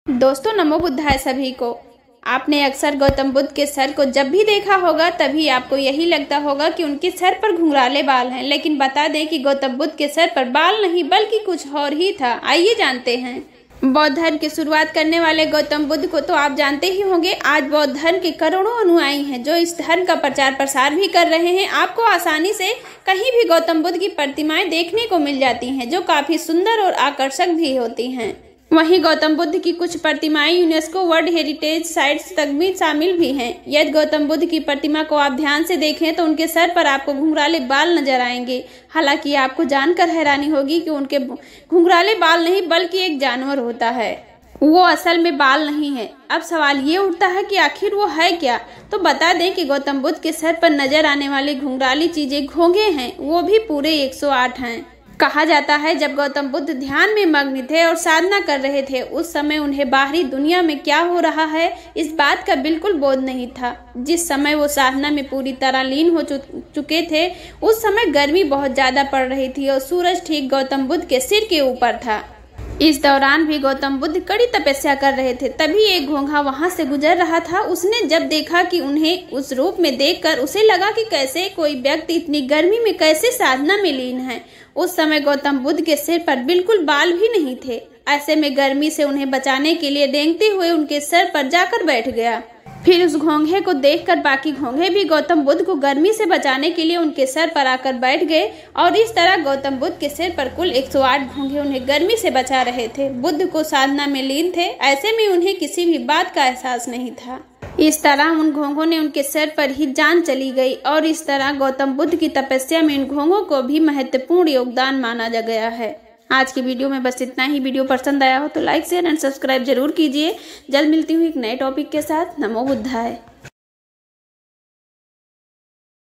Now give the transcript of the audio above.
दोस्तों नमो बुद्धाय सभी को। आपने अक्सर गौतम बुद्ध के सर को जब भी देखा होगा तभी आपको यही लगता होगा कि उनके सर पर घुंघराले बाल हैं, लेकिन बता दें कि गौतम बुद्ध के सर पर बाल नहीं बल्कि कुछ और ही था। आइए जानते हैं। बौद्ध धर्म की शुरुआत करने वाले गौतम बुद्ध को तो आप जानते ही होंगे। आज बौद्ध धर्म के करोड़ों अनुयायी हैं जो इस धर्म का प्रचार प्रसार भी कर रहे हैं। आपको आसानी से कहीं भी गौतम बुद्ध की प्रतिमाएं देखने को मिल जाती हैं जो काफी सुंदर और आकर्षक भी होती हैं। वहीं गौतम बुद्ध की कुछ प्रतिमाएं यूनेस्को वर्ल्ड हेरिटेज साइट्स तक भी शामिल भी हैं। यदि गौतम बुद्ध की प्रतिमा को आप ध्यान से देखें तो उनके सर पर आपको घुंघराले बाल नजर आएंगे। हालांकि आपको जानकर हैरानी होगी कि उनके घुंघराले बाल नहीं बल्कि एक जानवर होता है, वो असल में बाल नहीं है। अब सवाल ये उठता है कि आखिर वो है क्या। तो बता दें कि गौतम बुद्ध के सर पर नजर आने वाली घुंघराली चीजें घोंघे हैं, वो भी पूरे 108 हैं। कहा जाता है जब गौतम बुद्ध ध्यान में मग्न थे और साधना कर रहे थे उस समय उन्हें बाहरी दुनिया में क्या हो रहा है इस बात का बिल्कुल बोध नहीं था। जिस समय वो साधना में पूरी तरह लीन हो चुके थे उस समय गर्मी बहुत ज्यादा पड़ रही थी और सूरज ठीक गौतम बुद्ध के सिर के ऊपर था। इस दौरान भी गौतम बुद्ध कड़ी तपस्या कर रहे थे। तभी एक घोंघा वहां से गुजर रहा था। उसने जब देखा कि उन्हें उस रूप में देखकर उसे लगा कि कैसे कोई व्यक्ति इतनी गर्मी में कैसे साधना में लीन है। उस समय गौतम बुद्ध के सिर पर बिल्कुल बाल भी नहीं थे। ऐसे में गर्मी से उन्हें बचाने के लिए रेंगते हुए उनके सर पर जाकर बैठ गया। फिर उस घोंघे को देखकर बाकी घोंघे भी गौतम बुद्ध को गर्मी से बचाने के लिए उनके सर पर आकर बैठ गए और इस तरह गौतम बुद्ध के सिर पर कुल 108 घोंघे उन्हें गर्मी से बचा रहे थे। बुद्ध को साधना में लीन थे, ऐसे में उन्हें किसी भी बात का एहसास नहीं था। इस तरह उन घोंघों ने उनके सर पर ही जान चली गई और इस तरह गौतम बुद्ध की तपस्या में इन घोंघों को भी महत्वपूर्ण योगदान माना गया है। आज की वीडियो में बस इतना ही। वीडियो पसंद आया हो तो लाइक शेयर एंड सब्सक्राइब जरूर कीजिए। जल्द मिलती हूँ एक नए टॉपिक के साथ। नमो बुद्धाय।